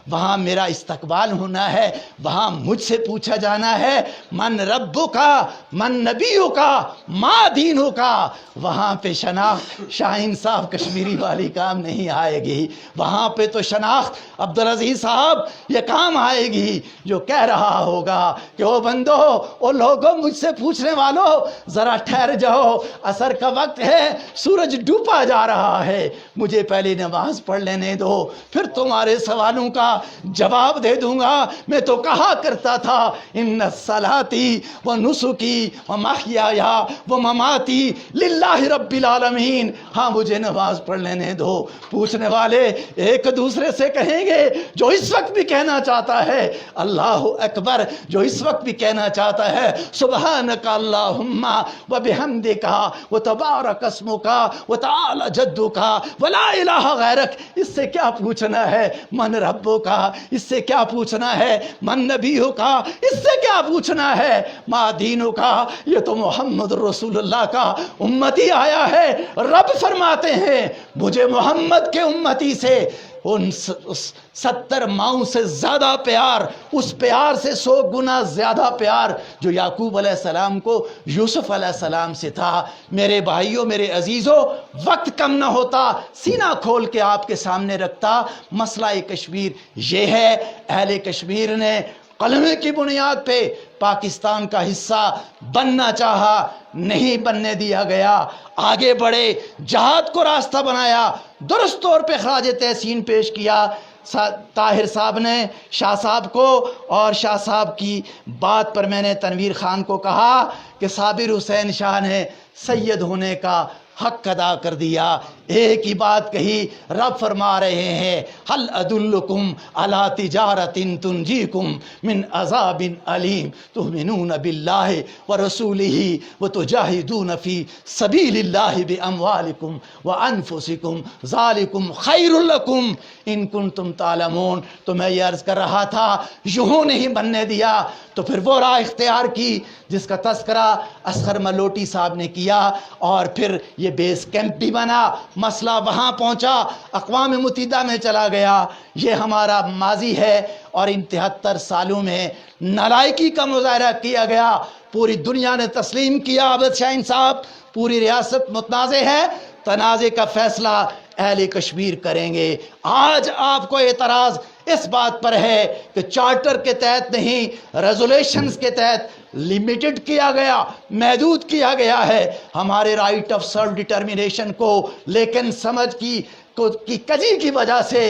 وہاں میرا استقبال ہونا ہے، وہاں مجھ سے پوچھا جانا ہے من ربک من نبیک ما دینک۔ وہاں پہ شناخت شاہین صاحب کشمیری والی کام نہیں آئے گی، وہاں پہ تو شناخت عبدالعزیز صاحب یہ کام آئے گی جو کہہ رہا ہوگا کہ او بندو، او لوگوں، مجھ سے پوچھنے والوں ذرا ٹھہر جاؤ، عصر کا وقت ہے، سورج ڈوبا جا رہا ہے، مجھے پہلی نماز پڑھ لینے دو، پھر تمہارے سوالوں کا جواب دے دوں گا۔ میں تو کہا کرتا تھا ان صلاتی و نسکی و محیای و مماتی للہ رب العالمین۔ ہاں مجھے نماز پڑھ لینے دو۔ پوچھنے والے ایک دوسرے سے کہیں گے، جو اس وقت بھی کہنا چاہتا ہے اللہ اکبر، جو اس وقت بھی کہنا چاہتا ہے سبحانک اللہم و بحمدک و تبارک اسمک و تعالی جدک ولا الہ غیرک، اس سے کیا پوچھنا ہے من ربو کا، اس سے کیا پوچھنا ہے من نبیو کا، اس سے کیا پوچھنا ہے ما دینو کا۔ یہ تو محمد رسول اللہ کا امتی آیا ہے۔ رب فرماتے ہیں مجھے محمد کے امتی سے ان 70 ماؤں سے زیادہ پیار، اس پیار سے 100 گنا زیادہ پیار جو یعقوب علیہ السلام کو یوسف علیہ السلام سے تھا۔ میرے بھائیوں، میرے عزیزوں، وقت کم نہ ہوتا، سینہ کھول کے آپ کے سامنے رکھتا۔ مسئلہ کشمیر یہ ہے، اہل کشمیر نے کلمے کی بنیاد پہ پاکستان کا حصہ بننا چاہا، نہیں بننے دیا گیا، آگے بڑھے، جہاد کو راستہ بنایا، درست طور پہ خراج تحسین پیش کیا طاہر صاحب نے شاہ صاحب کو، اور شاہ صاحب کی بات پر میں نے تنویر خان کو کہا کہ صابر حسین شاہ نے سید ہونے کا حق ادا کر دیا۔ ایک ہی بات کہی، رب فرما رہے ہیں حل ادلکم علی تجارت تنجیکم من عذاب علیم تؤمنون باللہ ورسولہ وتجاہدون فی سبیل اللہ باموالکم وانفسکم ذالکم خیر لکم ان کنتم تعلمون۔ تو میں یہ عرض کر رہا تھا یوں نہیں بننے دیا تو پھر وہ راہ اختیار کی جس کا تذکرہ اصغر ملوٹی صاحب نے کیا، اور پھر یہ بیس کیمپ بھی بنا، مسئلہ وہاں پہنچا، اقوام متحدہ میں چلا گیا۔ یہ ہمارا ماضی ہے، اور ان 73 سالوں میں نالائکی کا مظاہرہ کیا گیا، پوری دنیا نے تسلیم کیا عابد شاہین صاحب پوری ریاست متنازع ہے، تنازع کا فیصلہ اہل کشمیر کریں گے۔ آج آپ کو اعتراض اس بات پر ہے کہ چارٹر کے تحت نہیں، ریزولیشنز کے تحت لمیٹڈ کیا گیا، محدود کیا گیا ہے ہمارے رائٹ آف سیلف ڈٹرمنیشن کو، لیکن سمجھ کی کجی کی وجہ سے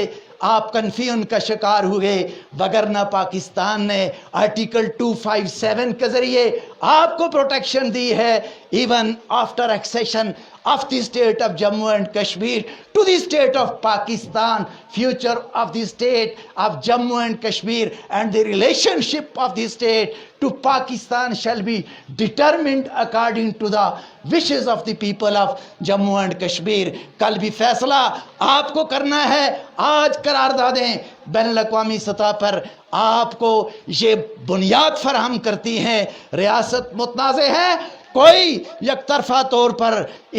آپ کنفیون کا شکار ہوئے، وگرنہ پاکستان نے آرٹیکل 257 کے ذریعے آپ کو پروٹیکشن دی ہے، even after accession of the state of Jammu and Kashmir to the state of Pakistan, future of the state of Jammu and Kashmir and the relationship of the state to Pakistan shall be determined according to the wishes of the people of Jammu and Kashmir۔ کل بھی فیصلہ آپ کو کرنا ہے۔ آج قراردادیں بین الاقوامی سطح پر آپ کو یہ بنیاد فراہم کرتی ہیں، ریاست متنازع ہے، کوئی یک طرفہ طور پر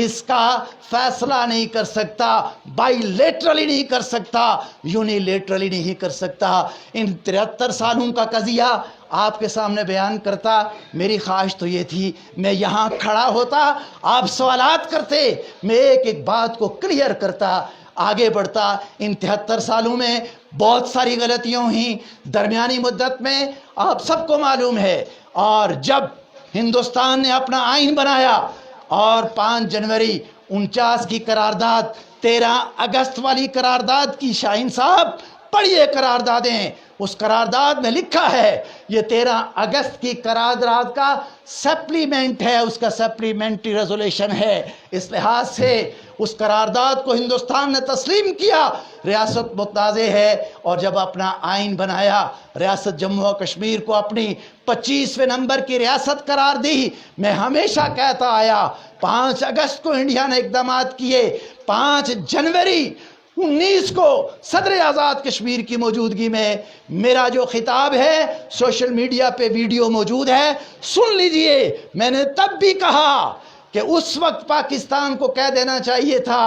اس کا فیصلہ نہیں کر سکتا، بائی لیٹرلی نہیں کر سکتا، یونی لیٹرلی نہیں کر سکتا۔ ان 73 سالوں کا قضیہ آپ کے سامنے بیان کرتا، میری خواہش تو یہ تھی میں یہاں کھڑا ہوتا، آپ سوالات کرتے، میں ایک ایک بات کو کلیئر کرتا، آگے بڑھتا۔ ان 73 سالوں میں بہت ساری غلطیاں ہوئیں، درمیانی مدت میں آپ سب کو معلوم ہے، اور جب ہندوستان نے اپنا آئین بنایا اور 5 جنوری 49 کی قرارداد، 13 اگست والی قرارداد کی، شاہین صاحب پڑھیے قراردادیں، اس قرارداد میں لکھا ہے، یہ 13 اگست کی قرارداد کا سپلیمنٹ ہے، اس کا سپلیمنٹری ریزولیشن ہے۔ اس لحاظ سے اس قرارداد کو ہندوستان نے تسلیم کیا، ریاست متنازع ہے، اور جب اپنا آئین بنایا، ریاست جموں و کشمیر کو اپنی 25ویں نمبر کی ریاست قرار دی۔ میں ہمیشہ کہتا آیا 5 اگست کو انڈیا نے اقدامات کیے، 5 جنوری 19 کو صدر آزاد کشمیر کی موجودگی میں میرا جو خطاب ہے سوشل میڈیا پہ ویڈیو موجود ہے، سن لیجئے۔ میں نے تب بھی کہا کہ اس وقت پاکستان کو کہہ دینا چاہیے تھا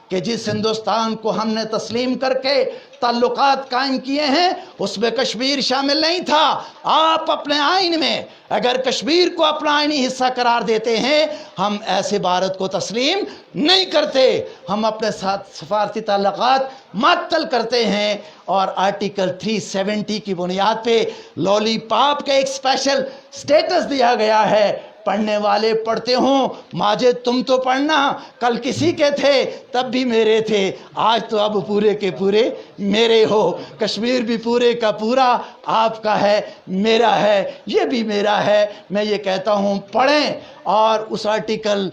کہ جس ہندوستان کو ہم نے تسلیم کر کے تعلقات قائم کیے ہیں اس میں کشمیر شامل نہیں تھا۔ آپ اپنے آئین میں اگر کشمیر کو اپنا آئینی حصہ قرار دیتے ہیں، ہم ایسے بھارت کو تسلیم نہیں کرتے، ہم اپنے ساتھ سفارتی تعلقات معطل کرتے ہیں۔ اور آرٹیکل 370 کی بنیاد پہ لولی پاپ کا ایک اسپیشل سٹیٹس دیا گیا ہے۔ پڑھنے والے پڑھتے ہوں، ماجد تم تو پڑھنا، کل کسی کے تھے تب بھی میرے تھے، آج تو اب پورے کے پورے میرے ہو۔ کشمیر بھی پورے کا پورا آپ کا ہے، میرا ہے، یہ بھی میرا ہے۔ میں یہ کہتا ہوں پڑھیں، اور اس آرٹیکل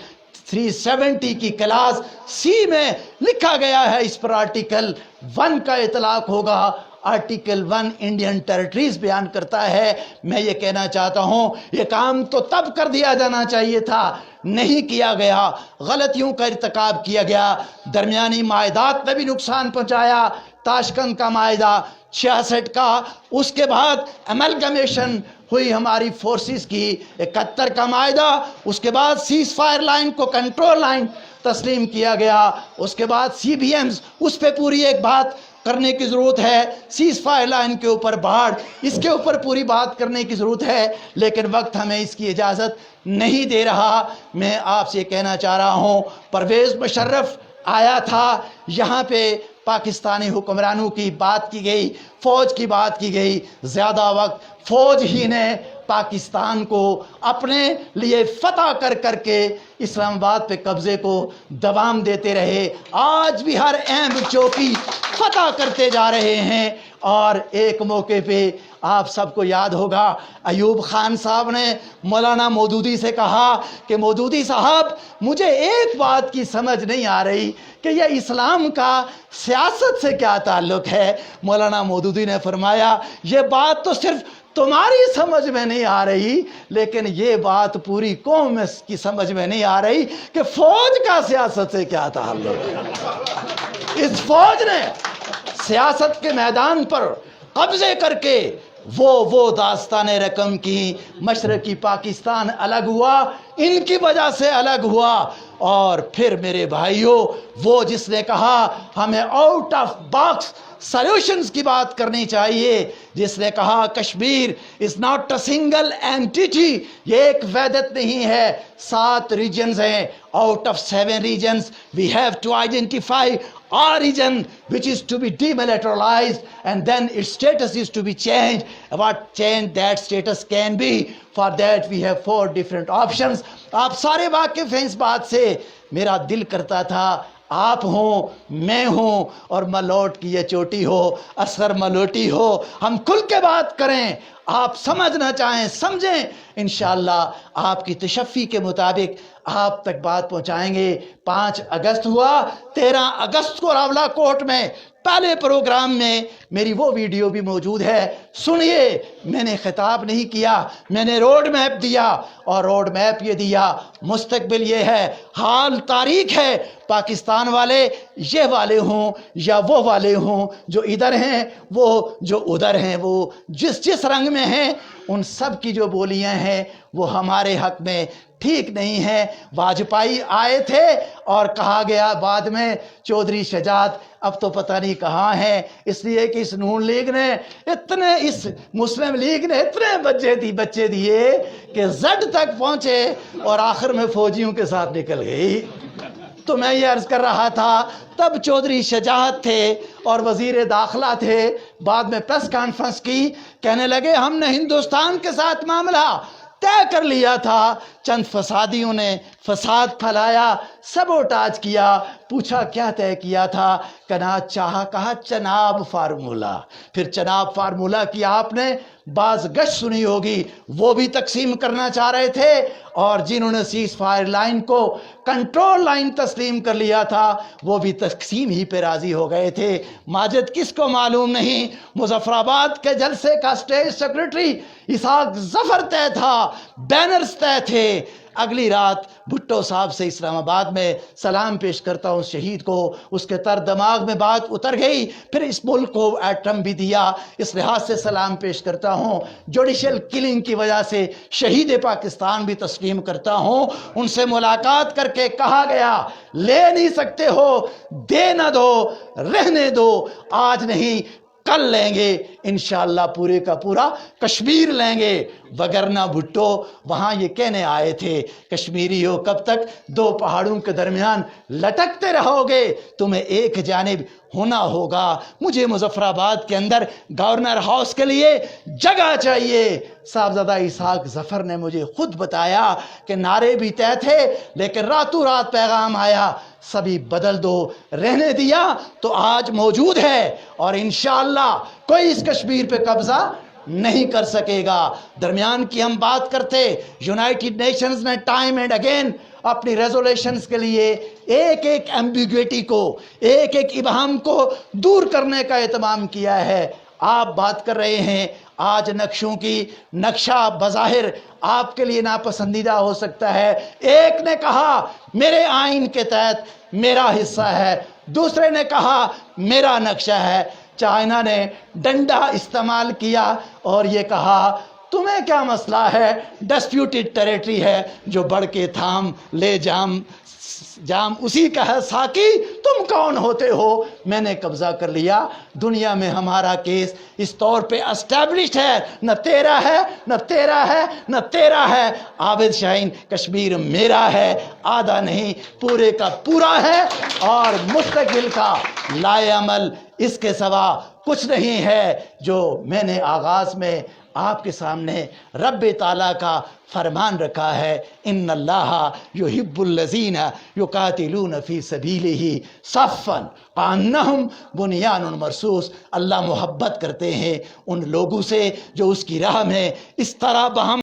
370 کی کلاس سی میں لکھا گیا ہے، اس پر آرٹیکل 1 کا اطلاق ہوگا۔ آرٹیکل 1 انڈین ٹیریٹریز بیان کرتا ہے۔ میں یہ کہنا چاہتا ہوں یہ کام تو تب کر دیا جانا چاہیے تھا، نہیں کیا گیا، غلطیوں کا ارتکاب کیا گیا، درمیانی معاہدات میں بھی نقصان پہنچایا، تاشکند کا معاہدہ 66 کا، اس کے بعد ایملگمیشن ہوئی ہماری فورسز کی 71 کا معاہدہ، اس کے بعد سیز فائر لائن کو کنٹرول لائن تسلیم کیا گیا، اس کے بعد سی بی ایمز، اس پہ پوری ایک بات کرنے کی ضرورت ہے، سیز فائر لائن کے اوپر باڑ، اس کے اوپر پوری بات کرنے کی ضرورت ہے، لیکن وقت ہمیں اس کی اجازت نہیں دے رہا۔ میں آپ سے کہنا چاہ رہا ہوں پرویز مشرف آیا تھا، یہاں پہ پاکستانی حکمرانوں کی بات کی گئی، فوج کی بات کی گئی، زیادہ وقت فوج ہی نے پاکستان کو اپنے لیے فتح کر کر کے اسلام آباد پہ قبضے کو دوام دیتے رہے، آج بھی ہر اہم چوکی فتح کرتے جا رہے ہیں۔ اور ایک موقع پہ آپ سب کو یاد ہوگا ایوب خان صاحب نے مولانا مودودی سے کہا کہ مودودی صاحب مجھے ایک بات کی سمجھ نہیں آ رہی کہ یہ اسلام کا سیاست سے کیا تعلق ہے۔ مولانا مودودی نے فرمایا یہ بات تو صرف تمہاری سمجھ میں نہیں آ رہی، لیکن یہ بات پوری قوم کی سمجھ میں نہیں آ رہی کہ فوج کا سیاست سے کیا تعلق ہے۔ اس فوج نے سیاست کے میدان پر قبضے کر کے وہ داستان رقم کی، مشرقی پاکستان الگ ہوا، ان کی وجہ سے الگ ہوا۔ اور پھر میرے بھائیوں وہ جس نے کہا ہمیں آؤٹ آف باکس سلیوشنز کی بات کرنی چاہیے، جس نے کہا Kashmir is not a single entity, یہ ایک وحدت نہیں ہے، 7 ریجنز ہیں، out of 7 regions we have to identify our region which is to be demilitarized and then its status is to be changed. What change that status can be, for that we have 4 different options. آپ سارے واقف ہیں اس بات سے، میرا دل کرتا تھا آپ ہوں، میں ہوں، اور ملوٹ کی یہ چوٹی ہو، اصغر ملوٹی ہو، ہم کھل کے بات کریں، آپ سمجھنا چاہیں سمجھیں، انشاءاللہ آپ کی تشفی کے مطابق آپ تک بات پہنچائیں گے۔ 5 اگست ہوا، 13 اگست کو راولہ کوٹ میں پہلے پروگرام میں میری وہ ویڈیو بھی موجود ہے، سنیے، میں نے خطاب نہیں کیا، میں نے روڈ میپ دیا، اور روڈ میپ یہ دیا مستقبل یہ ہے، حال تاریخ ہے، پاکستان والے یہ والے ہوں یا وہ والے ہوں، جو ادھر ہیں وہ جو ادھر ہیں، وہ جس رنگ میں ہیں، ان سب کی جو بولیاں ہیں وہ ہمارے حق میں ٹھیک نہیں ہے۔ واجپائی آئے تھے اور کہا گیا بعد میں چودھری شجاعت اب تو پتہ نہیں کہاں ہے، اس لیے کہ اس نون لیگ نے اس مسلم لیگ نے اتنے بچے دیے کہ زد تک پہنچے اور آخر میں فوجیوں کے ساتھ نکل گئی۔ تو میں یہ عرض کر رہا تھا تب چودھری شجاعت تھے اور وزیر داخلہ تھے، بعد میں پریس کانفرنس کی، کہنے لگے ہم نے ہندوستان کے ساتھ معاملہ طے کر لیا تھا، چند فسادیوں نے فساد پھیلایا، سبوٹاج کیا، پوچھا کیا طے کیا تھا، کہا چناب فارمولہ، پھر چناب فارمولہ کی آپ نے بعض گشت سنی ہوگی، وہ بھی تقسیم کرنا چاہ رہے تھے، اور جنہوں نے سیز فائر لائن کو کنٹرول لائن تسلیم کر لیا تھا وہ بھی تقسیم ہی پہ راضی ہو گئے تھے۔ ماجد کس کو معلوم نہیں، مظفر آباد کے جلسے کا اسٹیج سیکریٹری اسحاق ظفر طے تھا، بینرز طے تھے۔ اگلی رات بھٹو صاحب سے اسلام آباد میں سلام پیش کرتا ہوں شہید کو، اس کے تر دماغ میں بات اتر گئی، پھر اس ملک کو ایٹم بھی دیا، اس لحاظ سے سلام پیش کرتا ہوں۔ جوڈیشل کلنگ کی وجہ سے شہید پاکستان بھی تسلیم کرتا ہوں۔ ان سے ملاقات کر کے کہا گیا لے نہیں سکتے ہو، دے نہ دو، رہنے دو، آج نہیں کل لیں گے انشاءاللہ، پورے کا پورا کشمیر لیں گے۔ وگرنہ بھٹو وہاں یہ کہنے آئے تھے کشمیری ہو کب تک دو پہاڑوں کے درمیان لٹکتے رہو گے، تمہیں ایک جانب ہونا ہوگا۔ مجھے مظفر آباد کے اندر گورنر ہاؤس کے لیے جگہ چاہیے۔ صاحبزادہ اسحاق ظفر نے مجھے خود بتایا کہ نعرے بھی طے تھے، لیکن راتوں رات پیغام آیا سبھی بدل دو، رہنے دیا تو آج موجود ہے، اور انشاءاللہ کوئی اس کشمیر پہ قبضہ نہیں کر سکے گا۔ درمیان کی ہم بات کرتے، یونائٹڈ نیشنز نے ٹائم اینڈ اگین اپنی ریزولیشنز کے لیے ایک ایک ایمبیگویٹی کو، ایک ایک ابہام کو دور کرنے کا اہتمام کیا ہے۔ آپ بات کر رہے ہیں آج نقشوں کی، نقشہ بظاہر آپ کے لیے ناپسندیدہ ہو سکتا ہے، ایک نے کہا میرے آئین کے تحت میرا حصہ ہے، دوسرے نے کہا میرا نقشہ ہے۔ چائنا نے ڈنڈا استعمال کیا اور یہ کہا تمہیں کیا مسئلہ ہے، ڈسپیوٹڈ ٹیریٹری ہے، جو بڑھ کے تھام لے جام اسی کا ہے ساقی، تم کون ہوتے ہو، میں نے قبضہ کر لیا۔ دنیا میں ہمارا کیس اس طور پہ اسٹیبلشڈ ہے، نہ تیرا ہے، نہ تیرا ہے، نہ تیرا ہے۔ عابد شاہین کشمیر میرا ہے، آدھا نہیں پورے کا پورا ہے، اور مستقبل کا لائے عمل اس کے سوا کچھ نہیں ہے۔ جو میں نے آغاز میں آپ کے سامنے رب تعالیٰ کا فرمان رکھا ہے، ان اللہ یحب الذین یقاتلون فی سبیلہ صفا کانہم بنیان مرصوص۔ اللہ محبت کرتے ہیں ان لوگوں سے جو اس کی راہ میں اس طرح باہم